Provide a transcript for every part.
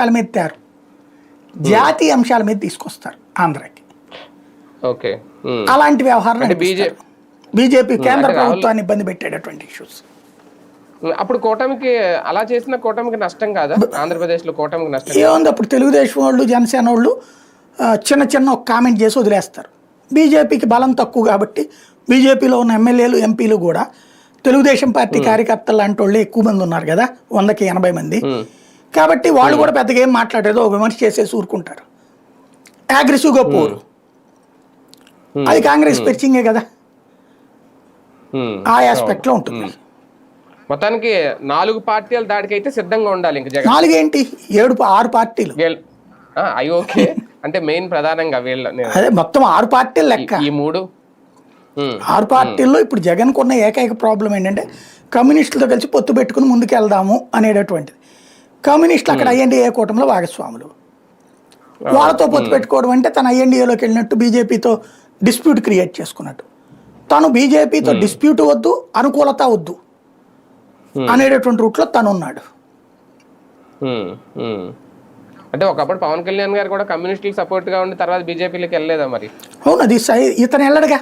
అంశాల మీద తేరు, జాతీయ అంశాల మీద తీసుకొస్తారు ఆంధ్రాకి. ఓకే. అలాంటి వ్యవహారం అంటే బీజేపీ కేంద్ర అంటే ప్రభుత్వాన్ని ఇబ్బంది పెట్టేటటువంటి ఇష్యూస్. అప్పుడు కూటమికి అలా చేసిన కూటమికి నష్టం కాదా? ఆంధ్రప్రదేశ్ లో కూటమికి నష్టం ఏముంది, అప్పుడు తెలుగుదేశం వాళ్ళు జనసేన వాళ్ళు చిన్న చిన్న ఒక కామెంట్ చేసి వదిలేస్తారు. బీజేపీకి బలం తక్కువ కాబట్టి బీజేపీలో ఉన్న ఎమ్మెల్యేలు ఎంపీలు కూడా తెలుగుదేశం పార్టీ కార్యకర్తలు లాంటి వాళ్ళు ఎక్కువ మంది ఉన్నారు కదా, 100కి 80 మంది. కాబట్టి వాళ్ళు కూడా పెద్దగా ఏం మాట్లాడేదో ఒక విమర్శ చేసేసి ఊరుకుంటారు, అగ్రెసివ్గా పోరు. అది కాంగ్రెస్ పిచ్చింగే కదా, ఆ ఆస్పెక్ట్ లో ఉంటుంది. మొత్తానికి 4 పార్టీల దాడికి అయితే సిద్ధంగా ఉండాలి. ఇంకా జగన్ 4 ఏంటి 6 పార్టీలు అయ్యి ఓకే. అంటే మెయిన్ ప్రధానంగా వీళ్ళ అదే మొత్తం 6 పార్టీలు లెక్క. ఈ 3 6 పార్టీల్లో ఇప్పుడు జగన్ కున్న ఏకైక ప్రాబ్లం ఏంటంటే కమ్యూనిస్టులతో కలిసి పొత్తు పెట్టుకుని ముందుకు వెళ్దాము అనేటటువంటిది. కమ్యూనిస్టులు అక్కడ ఐఎన్డీఏ కూటమిలో భాగస్వాములు, వాళ్ళతో పొత్తు పెట్టుకోవడం అంటే తను ఐఎన్డీఏలోకి వెళ్ళినట్టు బీజేపీతో డిస్ప్యూట్ క్రియేట్ చేసుకున్నట్టు. తను బీజేపీతో డిస్ప్యూట్ వద్దు, అనుకూలత వద్దు అనేటటువంటి రూట్లో తను ఉన్నాడు. అంటే ఒకప్పుడు పవన్ కళ్యాణ్ గారు కూడా కమ్యూనిస్టులకు సపోర్ట్ గా ఉండి తర్వాత బీజేపీలోకి వెళ్ళలేదా మరి? అవును, అది ఇతను వెళ్ళడుగా.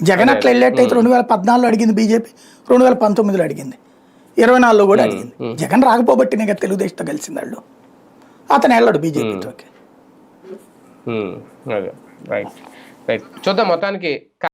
జగన్ అట్లా వెళ్ళేట్టయితే 2014లో అడిగింది బీజేపీ, 2019లో అడిగింది, 24లో కూడా అడిగింది. జగన్ రాకపోబట్టినే కదా తెలుగుదేశంతో కలిసింది వాళ్ళు. అతను వెళ్ళాడు బీజేపీతోకి. చూద్దాం మొత్తానికి.